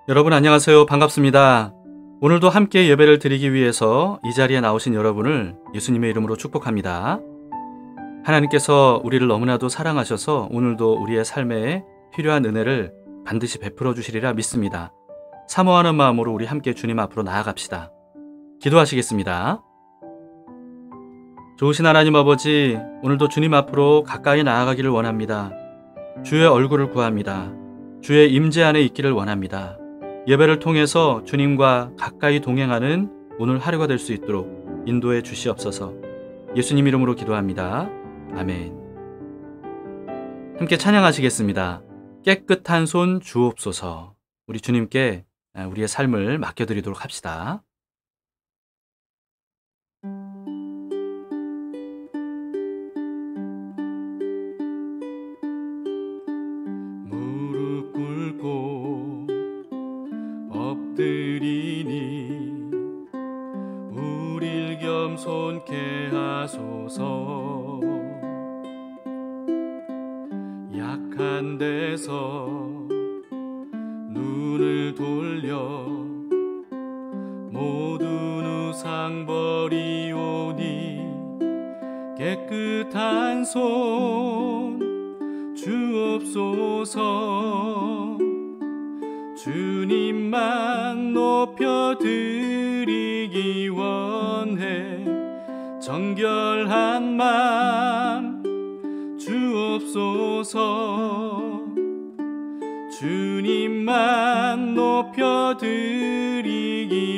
여러분 안녕하세요. 반갑습니다. 오늘도 함께 예배를 드리기 위해서 이 자리에 나오신 여러분을 예수님의 이름으로 축복합니다. 하나님께서 우리를 너무나도 사랑하셔서 오늘도 우리의 삶에 필요한 은혜를 반드시 베풀어 주시리라 믿습니다. 사모하는 마음으로 우리 함께 주님 앞으로 나아갑시다. 기도하시겠습니다. 좋으신 하나님 아버지, 오늘도 주님 앞으로 가까이 나아가기를 원합니다. 주의 얼굴을 구합니다. 주의 임재 안에 있기를 원합니다. 예배를 통해서 주님과 가까이 동행하는 오늘 하루가 될 수 있도록 인도해 주시옵소서. 예수님 이름으로 기도합니다. 아멘. 함께 찬양하시겠습니다. 깨끗한 손 주옵소서. 우리 주님께 우리의 삶을 맡겨드리도록 합시다. 무릎 꿇고 엎드리니 우릴 겸손케 하소서. 약한 데서 눈을 돌려 모든 우상 버리오니 깨끗한 손 주옵소서. 주님만 높여드리기 원해 정결한 맘 주옵소서. 주님만 높여드리기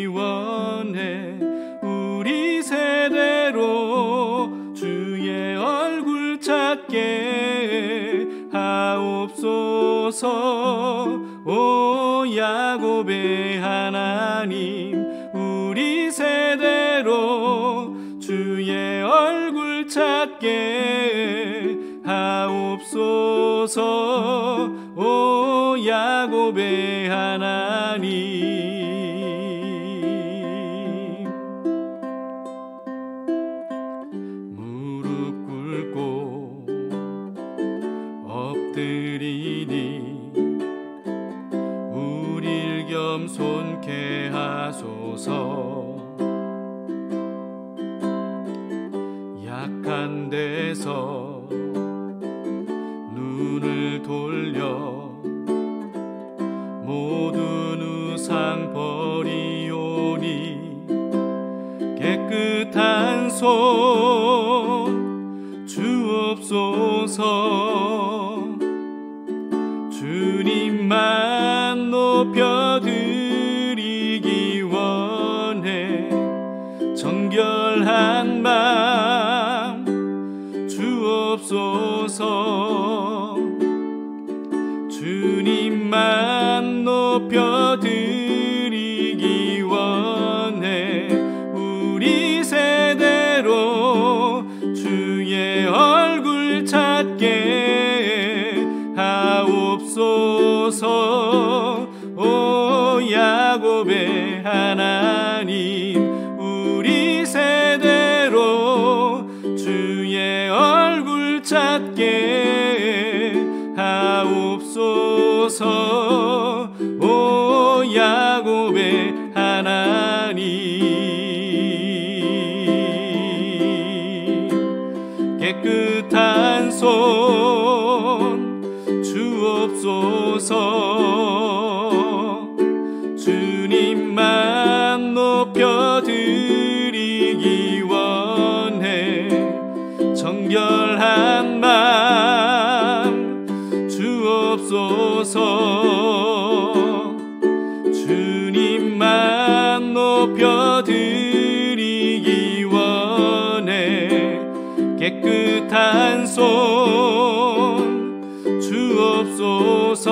원해 우리 세대로 주의 얼굴 찾게 하옵소서. 오 야곱의 하나님, 우리 세대로 주의 얼굴 찾게 하옵소서. 오 야곱의 하나님. 무릎 꿇고 엎드리니 우릴 겸손케 하소서. 약한 데서 눈을 돌려 모든 우상 버리오니 깨끗한 손 주옵소서. 주님만 높여드리기 원해 정결한 맘 주옵소서. 주님만 높여드리기 원해 우리 세대로 주의 얼굴 찾게 하옵소서. 오 야곱의 하나님, 우리 세대로 주의 얼굴 찾게 하옵소서. 오 야곱의 하나님, 깨끗한 손 주옵소서. 주님만 높여드리기 원해 정결한 맘 주옵소서. 주님만 높여드리기 원해 깨끗한 손 주옵소서.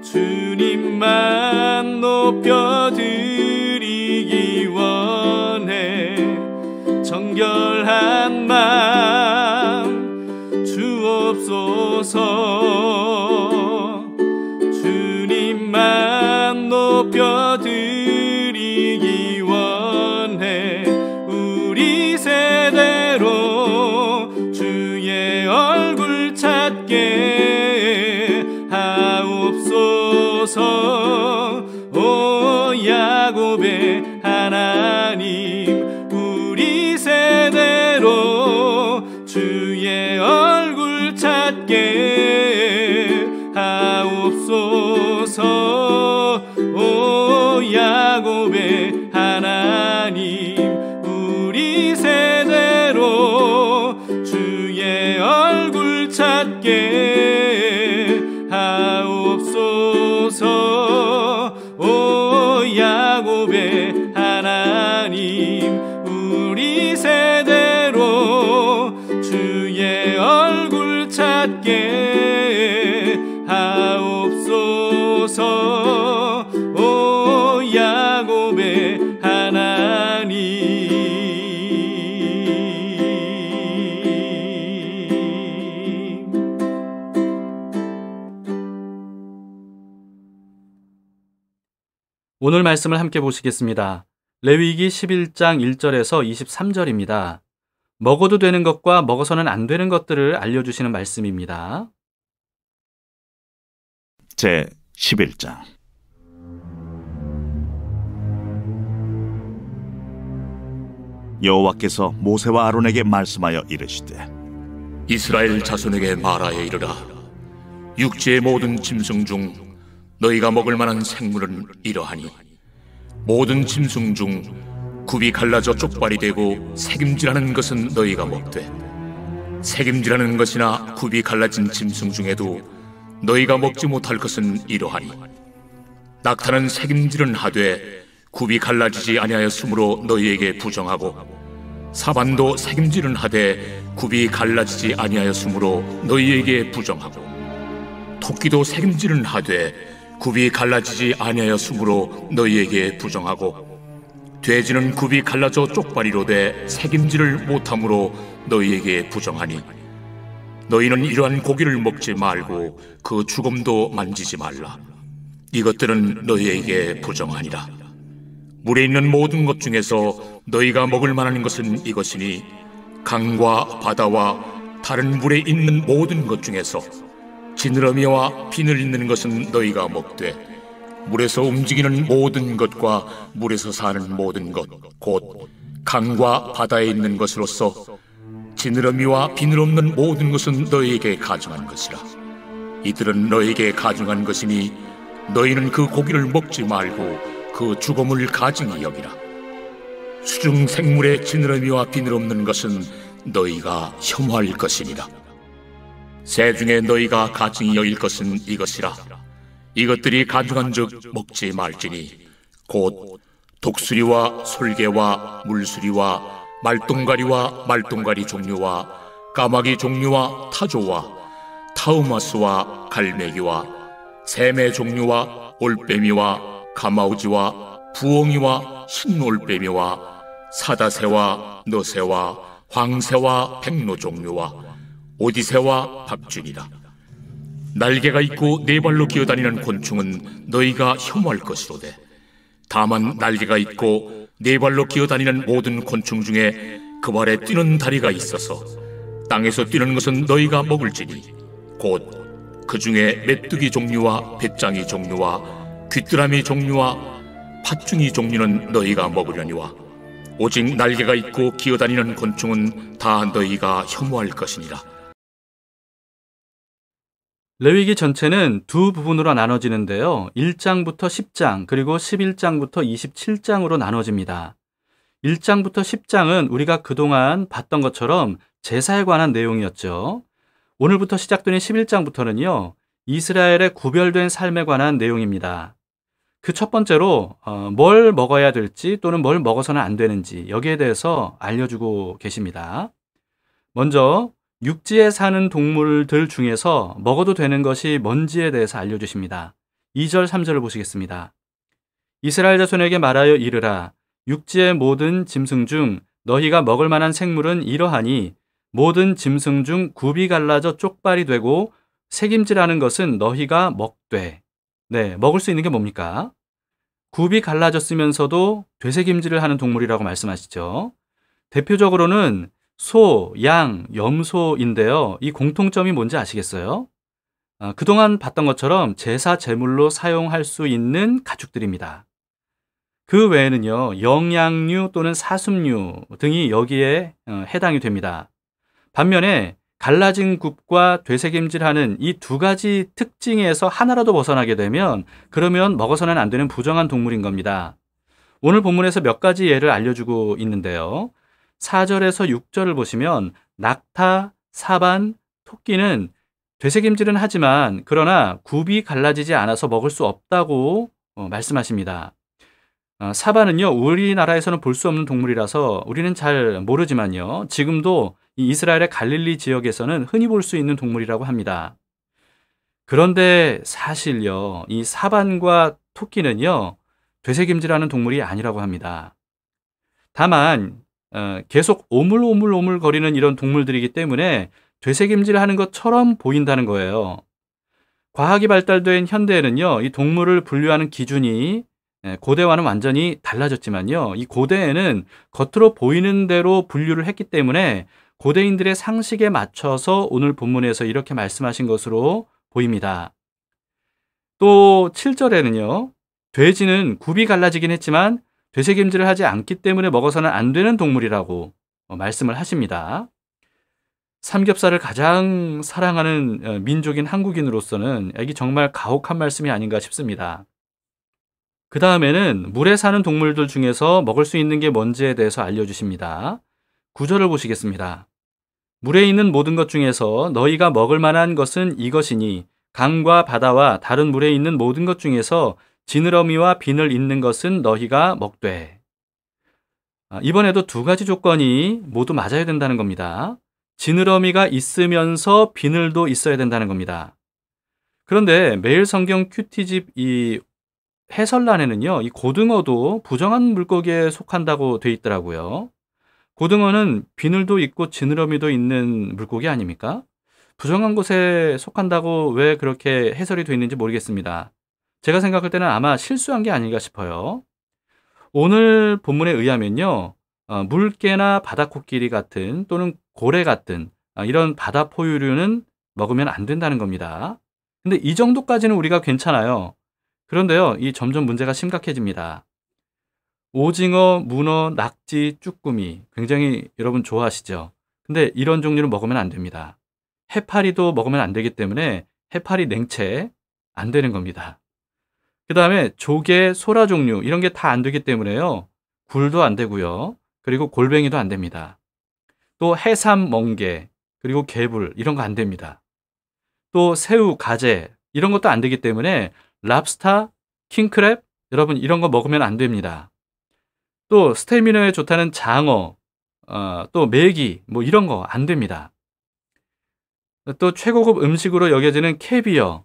주님만 높여드리기 원해 정결한 맘 주옵소서. 주님만 높여드리기 원해 우리 세대로 주의 얼굴 찾게 하옵소서. 오 야곱의 하나님, 우리 세대로 주의 얼굴 찾게 하옵소서. 오 야곱의 하나님, 우리 세대로 주의 얼굴 찾게 하옵소서. 오 야곱의 하나님, 우리 세대로 주의 얼굴 찾게 하옵소서. 오 야곱의 하나님. 오늘 말씀을 함께 보시겠습니다. 레위기 11장 1절에서 23절입니다. 먹어도 되는 것과 먹어서는 안 되는 것들을 알려주시는 말씀입니다. 제 11장. 여호와께서 모세와 아론에게 말씀하여 이르시되, 이스라엘 자손에게 말하여 이르라. 육지의 모든 짐승 중 너희가 먹을 만한 생물은 이러하니, 모든 짐승 중 굽이 갈라져 쪽발이 되고 새김질하는 것은 너희가 먹되, 새김질하는 것이나 굽이 갈라진 짐승 중에도 너희가 먹지 못할 것은 이러하니, 낙타는 새김질은 하되 굽이 갈라지지 아니하였으므로 너희에게 부정하고, 사반도 새김질은 하되 굽이 갈라지지 아니하였으므로 너희에게 부정하고, 토끼도 새김질은 하되 굽이 갈라지지 아니하였으므로 너희에게 부정하고, 돼지는 굽이 갈라져 쪽발이로되 새김질을 못함으로 너희에게 부정하니, 너희는 이러한 고기를 먹지 말고 그 주검도 만지지 말라. 이것들은 너희에게 부정하니라. 물에 있는 모든 것 중에서 너희가 먹을 만한 것은 이것이니, 강과 바다와 다른 물에 있는 모든 것 중에서 지느러미와 비늘 있는 것은 너희가 먹되, 물에서 움직이는 모든 것과 물에서 사는 모든 것, 곧 강과 바다에 있는 것으로서 지느러미와 비늘 없는 모든 것은 너희에게 가증한 것이라. 이들은 너희에게 가증한 것이니 너희는 그 고기를 먹지 말고 그 주검을 가증히 여기라. 수중 생물의 지느러미와 비늘 없는 것은 너희가 혐오할 것이니라. 새 중에 너희가 가증히 여길 것은 이것이라. 이것들이 가증한즉 먹지 말지니, 곧 독수리와 솔개와 물수리와 말똥가리와 말똥가리 종류와 까마귀 종류와 타조와 타우마스와 갈매기와 샘의 종류와 올빼미와 가마우지와 부엉이와 흰올빼미와 사다새와 너새와 황새와 백로 종류와 오디새와 박쥐니라. 날개가 있고 네 발로 기어다니는 곤충은 너희가 혐오할 것이로되, 다만 날개가 있고 네 발로 기어다니는 모든 곤충 중에 그 발에 뛰는 다리가 있어서 땅에서 뛰는 것은 너희가 먹을지니, 곧 그 중에 메뚜기 종류와 배짱이 종류와 귀뚜라미 종류와 팥중이 종류는 너희가 먹으려니와, 오직 날개가 있고 기어다니는 곤충은 다 너희가 혐오할 것이니라. 레위기 전체는 두 부분으로 나눠지는데요. 1장부터 10장, 그리고 11장부터 27장으로 나눠집니다. 1장부터 10장은 우리가 그동안 봤던 것처럼 제사에 관한 내용이었죠. 오늘부터 시작되는 11장부터는요, 이스라엘의 구별된 삶에 관한 내용입니다. 그 첫 번째로 뭘 먹어야 될지 또는 뭘 먹어서는 안 되는지, 여기에 대해서 알려주고 계십니다. 먼저 육지에 사는 동물들 중에서 먹어도 되는 것이 뭔지에 대해서 알려주십니다. 2절, 3절을 보시겠습니다. 이스라엘 자손에게 말하여 이르라. 육지의 모든 짐승 중 너희가 먹을 만한 생물은 이러하니, 모든 짐승 중 굽이 갈라져 쪽발이 되고 새김질하는 것은 너희가 먹되. 네, 먹을 수 있는 게 뭡니까? 굽이 갈라졌으면서도 되새김질을 하는 동물이라고 말씀하시죠. 대표적으로는 소, 양, 염소인데요. 이 공통점이 뭔지 아시겠어요? 그동안 봤던 것처럼 제사 제물로 사용할 수 있는 가축들입니다. 그 외에는요, 영양류 또는 사슴류 등이 여기에 해당이 됩니다. 반면에 갈라진 굽과 되새김질하는 이 두 가지 특징에서 하나라도 벗어나게 되면 그러면 먹어서는 안 되는 부정한 동물인 겁니다. 오늘 본문에서 몇 가지 예를 알려주고 있는데요. 4절에서 6절을 보시면 낙타, 사반, 토끼는 되새김질은 하지만 그러나 굽이 갈라지지 않아서 먹을 수 없다고 말씀하십니다. 사반은요, 우리나라에서는 볼 수 없는 동물이라서 우리는 잘 모르지만요, 지금도 이 이스라엘의 갈릴리 지역에서는 흔히 볼 수 있는 동물이라고 합니다. 그런데 사실요, 이 사반과 토끼는요, 되새김질하는 동물이 아니라고 합니다. 다만 계속 오물오물 거리는 이런 동물들이기 때문에 되새김질하는 것처럼 보인다는 거예요. 과학이 발달된 현대에는요, 이 동물을 분류하는 기준이 고대와는 완전히 달라졌지만요, 이 고대에는 겉으로 보이는 대로 분류를 했기 때문에 고대인들의 상식에 맞춰서 오늘 본문에서 이렇게 말씀하신 것으로 보입니다. 또 7절에는요, 돼지는 굽이 갈라지긴 했지만 되새김질을 하지 않기 때문에 먹어서는 안 되는 동물이라고 말씀을 하십니다. 삼겹살을 가장 사랑하는 민족인 한국인으로서는 이게 정말 가혹한 말씀이 아닌가 싶습니다. 그 다음에는 물에 사는 동물들 중에서 먹을 수 있는 게 뭔지에 대해서 알려주십니다. 9절을 보시겠습니다. 물에 있는 모든 것 중에서 너희가 먹을 만한 것은 이것이니 강과 바다와 다른 물에 있는 모든 것 중에서 지느러미와 비늘 있는 것은 너희가 먹되. 이번에도 두 가지 조건이 모두 맞아야 된다는 겁니다. 지느러미가 있으면서 비늘도 있어야 된다는 겁니다. 그런데 매일 성경 큐티집 이 해설란에는요, 이 고등어도 부정한 물고기에 속한다고 돼 있더라고요. 고등어는 비늘도 있고 지느러미도 있는 물고기 아닙니까? 부정한 것에 속한다고 왜 그렇게 해설이 돼 있는지 모르겠습니다. 제가 생각할 때는 아마 실수한 게 아닌가 싶어요. 오늘 본문에 의하면요, 물개나 바다코끼리 같은 또는 고래 같은 이런 바다 포유류는 먹으면 안 된다는 겁니다. 근데 이 정도까지는 우리가 괜찮아요. 그런데요, 이 점점 문제가 심각해집니다. 오징어, 문어, 낙지, 쭈꾸미 굉장히 여러분 좋아하시죠? 근데 이런 종류를 먹으면 안 됩니다. 해파리도 먹으면 안 되기 때문에 해파리 냉채 안 되는 겁니다. 그 다음에 조개, 소라 종류 이런 게 다 안 되기 때문에요, 굴도 안 되고요, 그리고 골뱅이도 안 됩니다. 또 해삼, 멍게, 그리고 개불 이런 거 안 됩니다. 또 새우, 가재 이런 것도 안 되기 때문에 랍스타, 킹크랩 여러분 이런 거 먹으면 안 됩니다. 또 스태미너에 좋다는 장어, 또 메기 뭐 이런 거 안 됩니다. 또 최고급 음식으로 여겨지는 캐비어,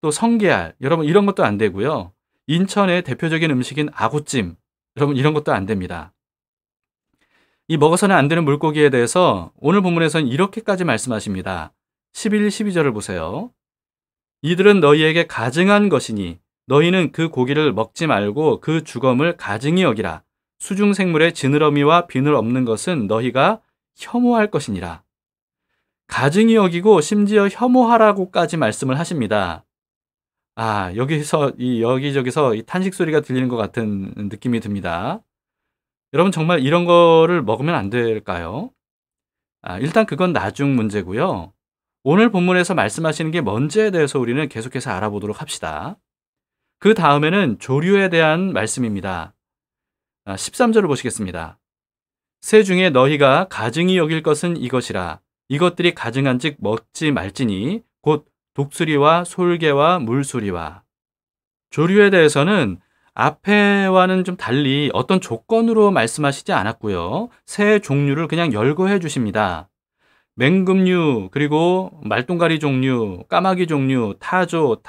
또 성게알 여러분 이런 것도 안 되고요. 인천의 대표적인 음식인 아구찜 여러분 이런 것도 안 됩니다. 이 먹어서는 안 되는 물고기에 대해서 오늘 본문에서는 이렇게까지 말씀하십니다. 11, 12절을 보세요. 이들은 너희에게 가증한 것이니 너희는 그 고기를 먹지 말고 그 주검을 가증히 여기라. 수중생물의 지느러미와 비늘 없는 것은 너희가 혐오할 것이니라. 가증히 여기고 심지어 혐오하라고까지 말씀을 하십니다. 여기서 여기저기서 이 탄식 소리가 들리는 것 같은 느낌이 듭니다. 여러분 정말 이런 거를 먹으면 안 될까요? 일단 그건 나중 문제고요. 오늘 본문에서 말씀하시는 게 뭔지에 대해서 우리는 계속해서 알아보도록 합시다. 그 다음에는 조류에 대한 말씀입니다. 13절을 보시겠습니다. 새 중에 너희가 가증히 여길 것은 이것이라. 이것들이 가증한즉 먹지 말지니 곧 독수리와 솔개와 물소리와. 조류에 대해서는 앞에와는 좀 달리 어떤 조건으로 말씀하시지 않았고요. 새 종류를 그냥 열거해 주십니다. 맹금류, 그리고 말똥가리 종류, 까마귀 종류, 타조,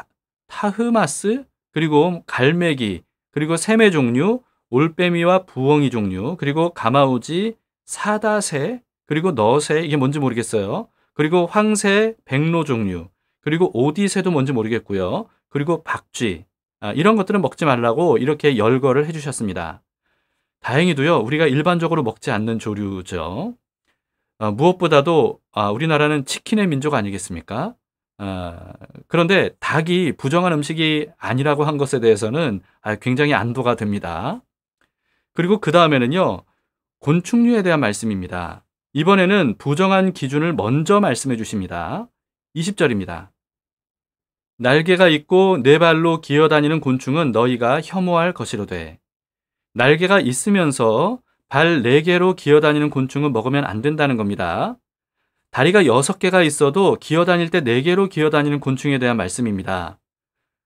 타흐마스, 그리고 갈매기, 그리고 새매 종류, 올빼미와 부엉이 종류, 그리고 가마우지, 사다새, 그리고 너새, 이게 뭔지 모르겠어요. 그리고 황새, 백로 종류, 그리고 오디새도 뭔지 모르겠고요. 그리고 박쥐, 이런 것들은 먹지 말라고 이렇게 열거를 해주셨습니다. 다행히도요, 우리가 일반적으로 먹지 않는 조류죠. 무엇보다도 우리나라는 치킨의 민족 아니겠습니까? 그런데 닭이 부정한 음식이 아니라고 한 것에 대해서는 굉장히 안도가 됩니다. 그리고 그 다음에는요, 곤충류에 대한 말씀입니다. 이번에는 부정한 기준을 먼저 말씀해 주십니다. 20절입니다. 날개가 있고 네 발로 기어다니는 곤충은 너희가 혐오할 것이로되 날개가 있으면서 발 4개로 기어다니는 곤충은 먹으면 안 된다는 겁니다. 다리가 6개가 있어도 기어다닐 때 4개로 기어다니는 곤충에 대한 말씀입니다.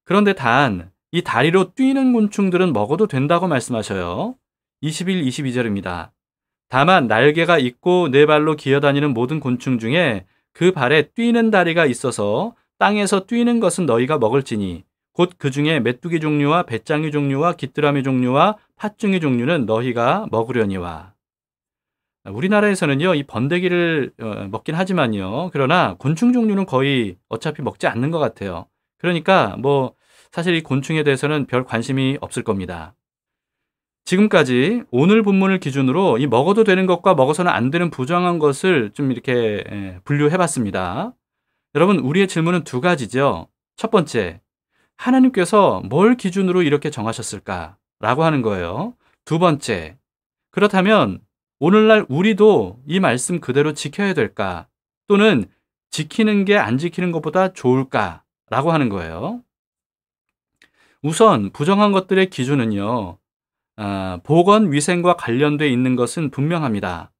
그런데 단 이 다리로 뛰는 곤충들은 먹어도 된다고 말씀하셔요. 21, 22절입니다. 다만 날개가 있고 네 발로 기어다니는 모든 곤충 중에 그 발에 뛰는 다리가 있어서 땅에서 뛰는 것은 너희가 먹을지니 곧 그 중에 메뚜기 종류와 배짱이 종류와 귀뚜라미 종류와 팥중이 종류는 너희가 먹으려니와. 우리나라에서는요, 이 번데기를 먹긴 하지만요. 그러나 곤충 종류는 거의 어차피 먹지 않는 것 같아요. 그러니까 사실 이 곤충에 대해서는 별 관심이 없을 겁니다. 지금까지 오늘 본문을 기준으로 이 먹어도 되는 것과 먹어서는 안 되는 부정한 것을 좀 이렇게 분류해 봤습니다. 여러분, 우리의 질문은 2가지죠. 첫 번째, 하나님께서 뭘 기준으로 이렇게 정하셨을까? 라고 하는 거예요. 2번째, 그렇다면 오늘날 우리도 이 말씀 그대로 지켜야 될까? 또는 지키는 게 안 지키는 것보다 좋을까? 라고 하는 거예요. 우선 부정한 것들의 기준은요, 보건 위생과 관련돼 있는 것은 분명합니다.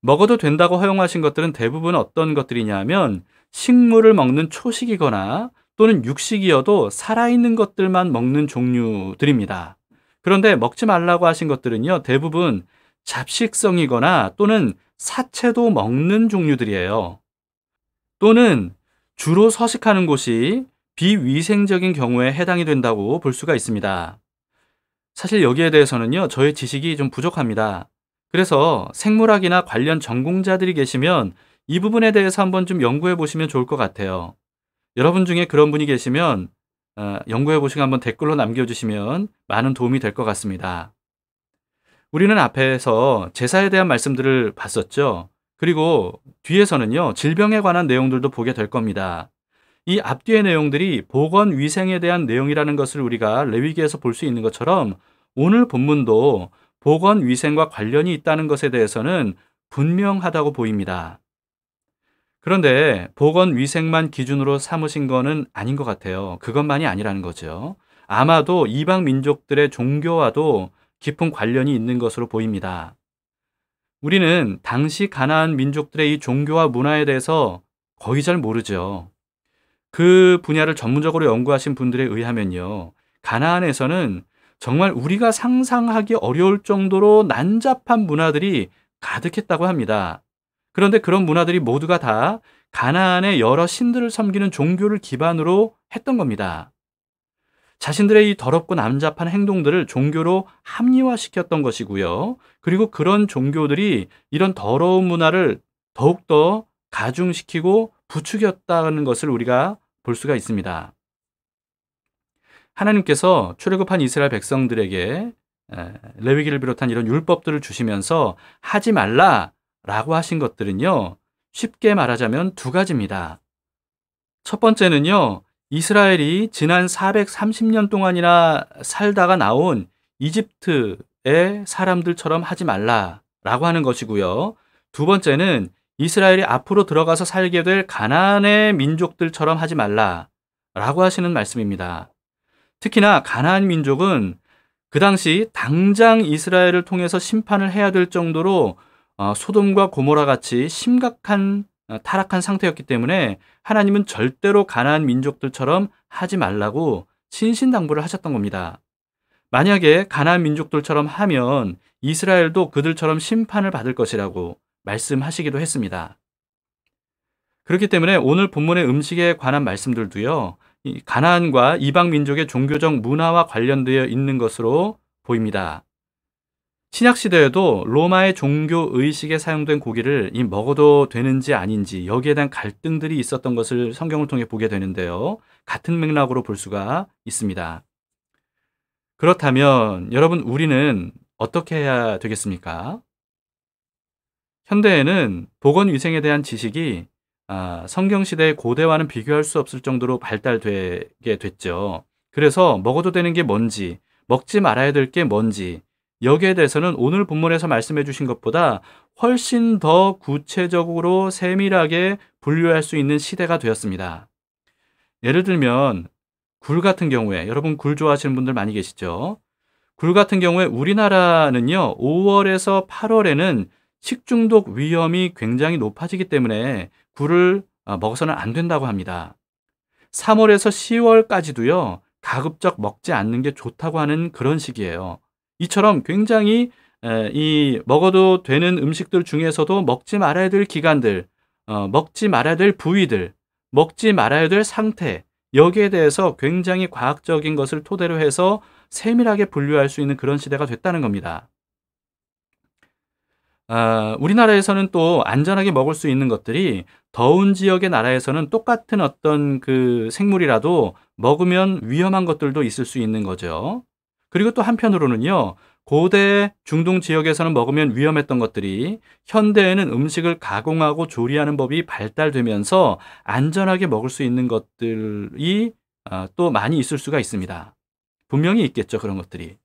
먹어도 된다고 허용하신 것들은 대부분 어떤 것들이냐면 식물을 먹는 초식이거나 또는 육식이어도 살아있는 것들만 먹는 종류들입니다. 그런데 먹지 말라고 하신 것들은요, 대부분 잡식성이거나 또는 사체도 먹는 종류들이에요. 또는 주로 서식하는 곳이 비위생적인 경우에 해당이 된다고 볼 수가 있습니다. 사실 여기에 대해서는요, 저의 지식이 좀 부족합니다. 그래서 생물학이나 관련 전공자들이 계시면 이 부분에 대해서 한번 좀 연구해 보시면 좋을 것 같아요. 여러분 중에 그런 분이 계시면 연구해 보시고 한번 댓글로 남겨주시면 많은 도움이 될 것 같습니다. 우리는 앞에서 제사에 대한 말씀들을 봤었죠. 그리고 뒤에서는요, 질병에 관한 내용들도 보게 될 겁니다. 이 앞뒤의 내용들이 보건 위생에 대한 내용이라는 것을 우리가 레위기에서 볼 수 있는 것처럼 오늘 본문도 보건 위생과 관련이 있다는 것에 대해서는 분명하다고 보입니다. 그런데 보건 위생만 기준으로 삼으신 거는 아닌 것 같아요. 그것만이 아니라는 거죠. 아마도 이방 민족들의 종교와도 깊은 관련이 있는 것으로 보입니다. 우리는 당시 가나안 민족들의 이 종교와 문화에 대해서 거의 잘 모르죠. 그 분야를 전문적으로 연구하신 분들에 의하면요, 가나안에서는 정말 우리가 상상하기 어려울 정도로 난잡한 문화들이 가득했다고 합니다. 그런데 그런 문화들이 모두가 다 가나안의 여러 신들을 섬기는 종교를 기반으로 했던 겁니다. 자신들의 이 더럽고 난잡한 행동들을 종교로 합리화시켰던 것이고요. 그리고 그런 종교들이 이런 더러운 문화를 더욱더 가중시키고 부추겼다는 것을 우리가 볼 수가 있습니다. 하나님께서 출애굽한 이스라엘 백성들에게 레위기를 비롯한 이런 율법들을 주시면서 하지 말라라고 하신 것들은요, 쉽게 말하자면 2가지입니다. 첫 번째는요, 이스라엘이 지난 430년 동안이나 살다가 나온 이집트의 사람들처럼 하지 말라라고 하는 것이고요. 2번째는 이스라엘이 앞으로 들어가서 살게 될 가나안의 민족들처럼 하지 말라라고 하시는 말씀입니다. 특히나 가나안 민족은 그 당시 당장 이스라엘을 통해서 심판을 해야 될 정도로 소돔과 고모라 같이 심각한 타락한 상태였기 때문에 하나님은 절대로 가나안 민족들처럼 하지 말라고 신신당부를 하셨던 겁니다. 만약에 가나안 민족들처럼 하면 이스라엘도 그들처럼 심판을 받을 것이라고 말씀하시기도 했습니다. 그렇기 때문에 오늘 본문의 음식에 관한 말씀들도요, 이 가나안과 이방 민족의 종교적 문화와 관련되어 있는 것으로 보입니다. 신약 시대에도 로마의 종교 의식에 사용된 고기를 먹어도 되는지 아닌지 여기에 대한 갈등들이 있었던 것을 성경을 통해 보게 되는데요. 같은 맥락으로 볼 수가 있습니다. 그렇다면 여러분, 우리는 어떻게 해야 되겠습니까? 현대에는 보건위생에 대한 지식이 성경 시대의 고대와는 비교할 수 없을 정도로 발달되게 됐죠. 그래서 먹어도 되는 게 뭔지, 먹지 말아야 될 게 뭔지, 여기에 대해서는 오늘 본문에서 말씀해 주신 것보다 훨씬 더 구체적으로 세밀하게 분류할 수 있는 시대가 되었습니다. 예를 들면 굴 같은 경우에, 여러분 굴 좋아하시는 분들 많이 계시죠? 굴 같은 경우에 우리나라는요, 5월에서 8월에는 식중독 위험이 굉장히 높아지기 때문에 굴을 먹어서는 안 된다고 합니다. 3월에서 10월까지도요, 가급적 먹지 않는 게 좋다고 하는 그런 시기예요. 이처럼 굉장히 이 먹어도 되는 음식들 중에서도 먹지 말아야 될 기간들, 먹지 말아야 될 부위들, 먹지 말아야 될 상태, 여기에 대해서 굉장히 과학적인 것을 토대로 해서 세밀하게 분류할 수 있는 그런 시대가 됐다는 겁니다. 우리나라에서는 또 안전하게 먹을 수 있는 것들이 더운 지역의 나라에서는 똑같은 어떤 그 생물이라도 먹으면 위험한 것들도 있을 수 있는 거죠. 그리고 또 한편으로는요, 고대 중동 지역에서는 먹으면 위험했던 것들이 현대에는 음식을 가공하고 조리하는 법이 발달되면서 안전하게 먹을 수 있는 것들이 또 많이 있을 수가 있습니다. 분명히 있겠죠, 그런 것들이.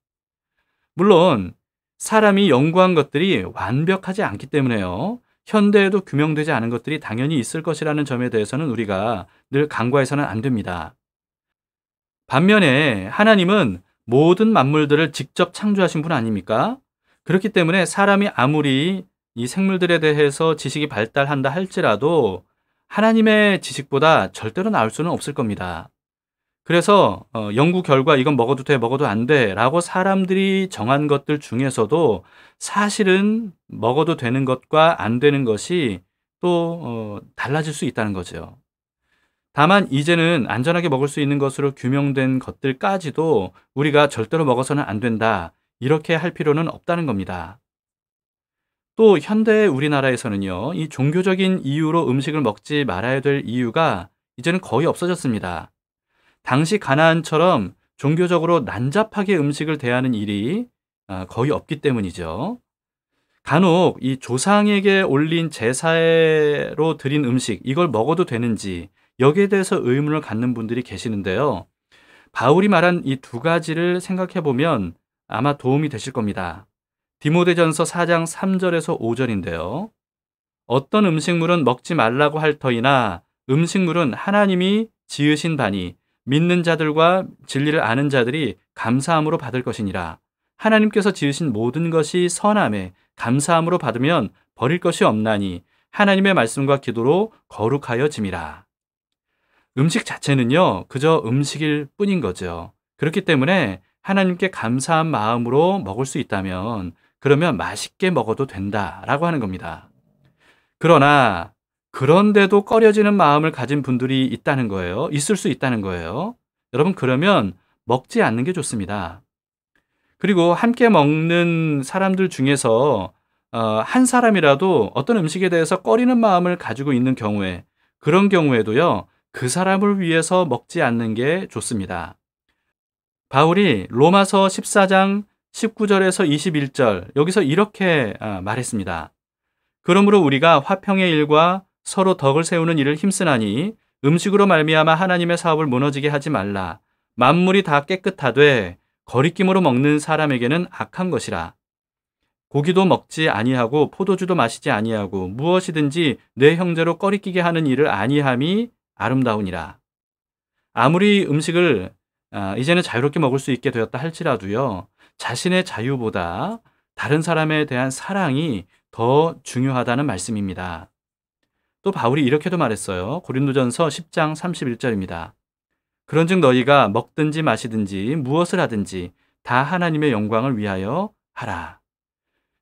물론 사람이 연구한 것들이 완벽하지 않기 때문에요, 현대에도 규명되지 않은 것들이 당연히 있을 것이라는 점에 대해서는 우리가 늘 간과해서는 안 됩니다. 반면에 하나님은 모든 만물들을 직접 창조하신 분 아닙니까? 그렇기 때문에 사람이 아무리 이 생물들에 대해서 지식이 발달한다 할지라도 하나님의 지식보다 절대로 나을 수는 없을 겁니다. 그래서 연구 결과 이건 먹어도 돼, 먹어도 안 돼 라고 사람들이 정한 것들 중에서도 사실은 먹어도 되는 것과 안 되는 것이 또 달라질 수 있다는 거죠. 다만 이제는 안전하게 먹을 수 있는 것으로 규명된 것들까지도 우리가 절대로 먹어서는 안 된다, 이렇게 할 필요는 없다는 겁니다. 또 현대 우리나라에서는요, 이 종교적인 이유로 음식을 먹지 말아야 될 이유가 이제는 거의 없어졌습니다. 당시 가나안처럼 종교적으로 난잡하게 음식을 대하는 일이 거의 없기 때문이죠. 간혹 이 조상에게 올린 제사로 드린 음식, 이걸 먹어도 되는지 여기에 대해서 의문을 갖는 분들이 계시는데요. 바울이 말한 이 두 가지를 생각해 보면 아마 도움이 되실 겁니다. 디모데전서 4장 3절에서 5절인데요. 어떤 음식물은 먹지 말라고 할 터이나 음식물은 하나님이 지으신 바니 믿는 자들과 진리를 아는 자들이 감사함으로 받을 것이니라. 하나님께서 지으신 모든 것이 선함에 감사함으로 받으면 버릴 것이 없나니 하나님의 말씀과 기도로 거룩하여 짐이라. 음식 자체는요, 그저 음식일 뿐인 거죠. 그렇기 때문에 하나님께 감사한 마음으로 먹을 수 있다면 그러면 맛있게 먹어도 된다라고 하는 겁니다. 그러나 그런데도 꺼려지는 마음을 가진 분들이 있다는 거예요. 있을 수 있다는 거예요. 여러분, 그러면 먹지 않는 게 좋습니다. 그리고 함께 먹는 사람들 중에서 한 사람이라도 어떤 음식에 대해서 꺼리는 마음을 가지고 있는 경우에, 그런 경우에도요, 그 사람을 위해서 먹지 않는 게 좋습니다. 바울이 로마서 14장 19절에서 21절, 여기서 이렇게 말했습니다. 그러므로 우리가 화평의 일과 서로 덕을 세우는 일을 힘쓰나니 음식으로 말미암아 하나님의 사업을 무너지게 하지 말라. 만물이 다 깨끗하되 거리낌으로 먹는 사람에게는 악한 것이라. 고기도 먹지 아니하고 포도주도 마시지 아니하고 무엇이든지 내 형제로 꺼리끼게 하는 일을 아니함이 아름다우니라. 아무리 음식을 이제는 자유롭게 먹을 수 있게 되었다 할지라도요, 자신의 자유보다 다른 사람에 대한 사랑이 더 중요하다는 말씀입니다. 또 바울이 이렇게도 말했어요. 고린도전서 10장 31절입니다. 그런즉 너희가 먹든지 마시든지 무엇을 하든지 다 하나님의 영광을 위하여 하라.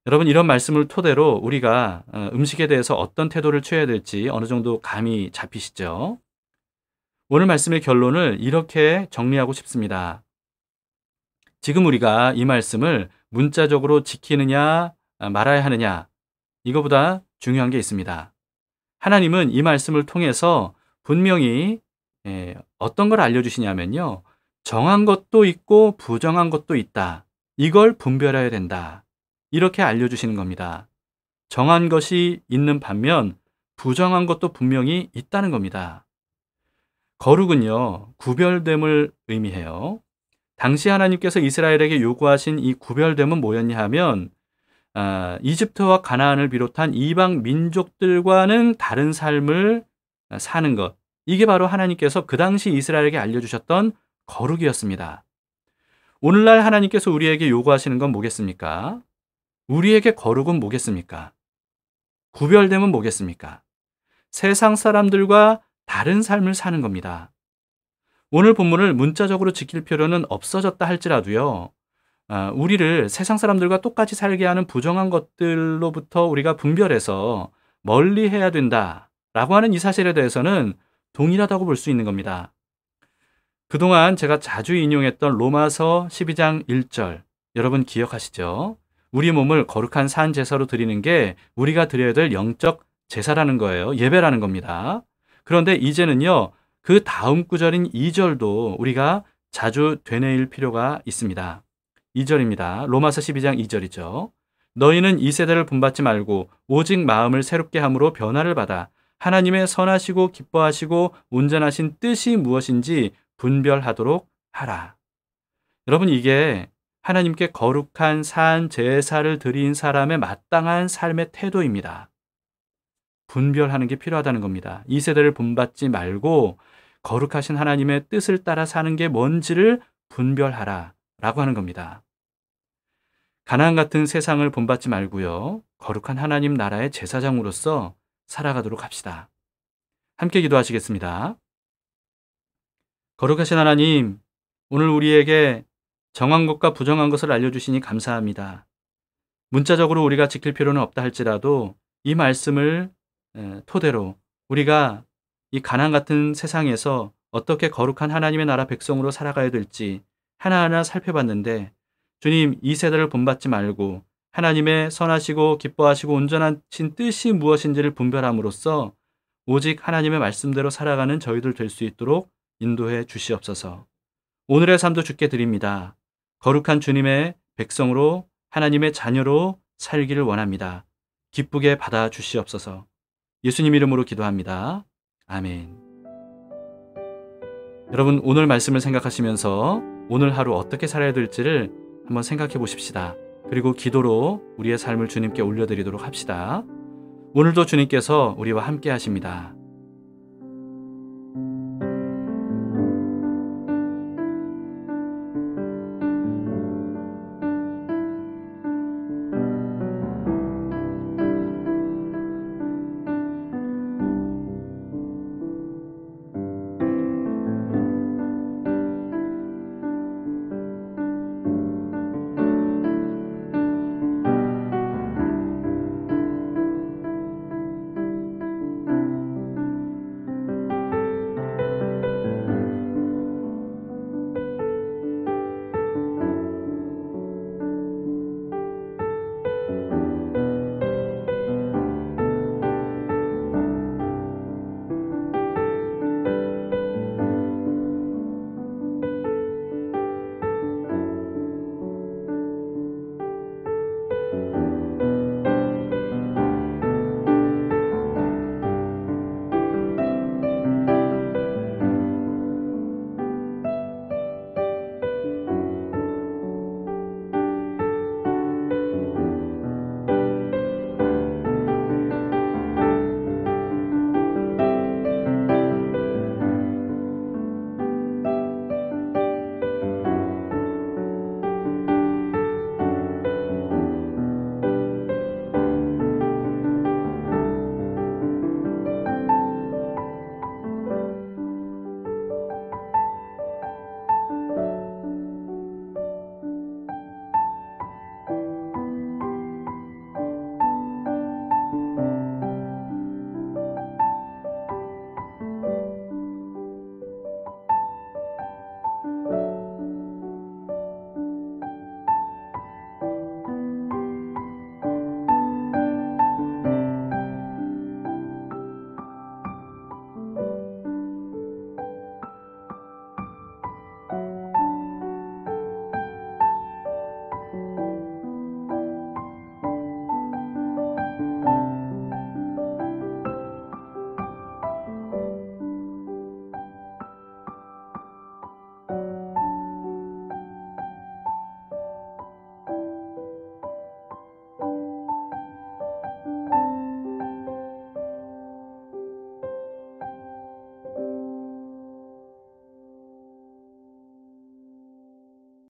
여러분, 이런 말씀을 토대로 우리가 음식에 대해서 어떤 태도를 취해야 될지 어느 정도 감이 잡히시죠? 오늘 말씀의 결론을 이렇게 정리하고 싶습니다. 지금 우리가 이 말씀을 문자적으로 지키느냐 말아야 하느냐, 이거보다 중요한 게 있습니다. 하나님은 이 말씀을 통해서 분명히 어떤 걸 알려주시냐면요, 정한 것도 있고 부정한 것도 있다. 이걸 분별해야 된다. 이렇게 알려주시는 겁니다. 정한 것이 있는 반면 부정한 것도 분명히 있다는 겁니다. 거룩은요, 구별됨을 의미해요. 당시 하나님께서 이스라엘에게 요구하신 이 구별됨은 뭐였냐 하면 이집트와 가나안을 비롯한 이방 민족들과는 다른 삶을 사는 것. 이게 바로 하나님께서 그 당시 이스라엘에게 알려주셨던 거룩이었습니다. 오늘날 하나님께서 우리에게 요구하시는 건 뭐겠습니까? 우리에게 거룩은 뭐겠습니까? 구별됨은 뭐겠습니까? 세상 사람들과 다른 삶을 사는 겁니다. 오늘 본문을 문자적으로 지킬 필요는 없어졌다 할지라도요, 우리를 세상 사람들과 똑같이 살게 하는 부정한 것들로부터 우리가 분별해서 멀리 해야 된다라고 하는 이 사실에 대해서는 동일하다고 볼 수 있는 겁니다. 그동안 제가 자주 인용했던 로마서 12장 1절, 여러분 기억하시죠? 우리 몸을 거룩한 산 제사로 드리는 게 우리가 드려야 될 영적 제사라는 거예요. 예배라는 겁니다. 그런데 이제는요, 그 다음 구절인 2절도 우리가 자주 되뇌일 필요가 있습니다. 2절입니다. 로마서 12장 2절이죠. 너희는 이 세대를 본받지 말고 오직 마음을 새롭게 함으로 변화를 받아 하나님의 선하시고 기뻐하시고 온전하신 뜻이 무엇인지 분별하도록 하라. 여러분, 이게 하나님께 거룩한 산 제사를 드린 사람의 마땅한 삶의 태도입니다. 분별하는 게 필요하다는 겁니다. 이 세대를 본받지 말고 거룩하신 하나님의 뜻을 따라 사는 게 뭔지를 분별하라 라고 하는 겁니다. 가나안 같은 세상을 본받지 말고요, 거룩한 하나님 나라의 제사장으로서 살아가도록 합시다. 함께 기도하시겠습니다. 거룩하신 하나님, 오늘 우리에게 정한 것과 부정한 것을 알려주시니 감사합니다. 문자적으로 우리가 지킬 필요는 없다 할지라도 이 말씀을 토대로 우리가 이 가나안 같은 세상에서 어떻게 거룩한 하나님의 나라 백성으로 살아가야 될지 하나하나 살펴봤는데, 주님, 이 세대를 본받지 말고 하나님의 선하시고 기뻐하시고 온전하신 뜻이 무엇인지를 분별함으로써 오직 하나님의 말씀대로 살아가는 저희들 될 수 있도록 인도해 주시옵소서. 오늘의 삶도 주께 드립니다. 거룩한 주님의 백성으로 하나님의 자녀로 살기를 원합니다. 기쁘게 받아 주시옵소서. 예수님 이름으로 기도합니다. 아멘. 여러분, 오늘 말씀을 생각하시면서 오늘 하루 어떻게 살아야 될지를 한번 생각해 보십시다. 그리고 기도로 우리의 삶을 주님께 올려드리도록 합시다. 오늘도 주님께서 우리와 함께 하십니다.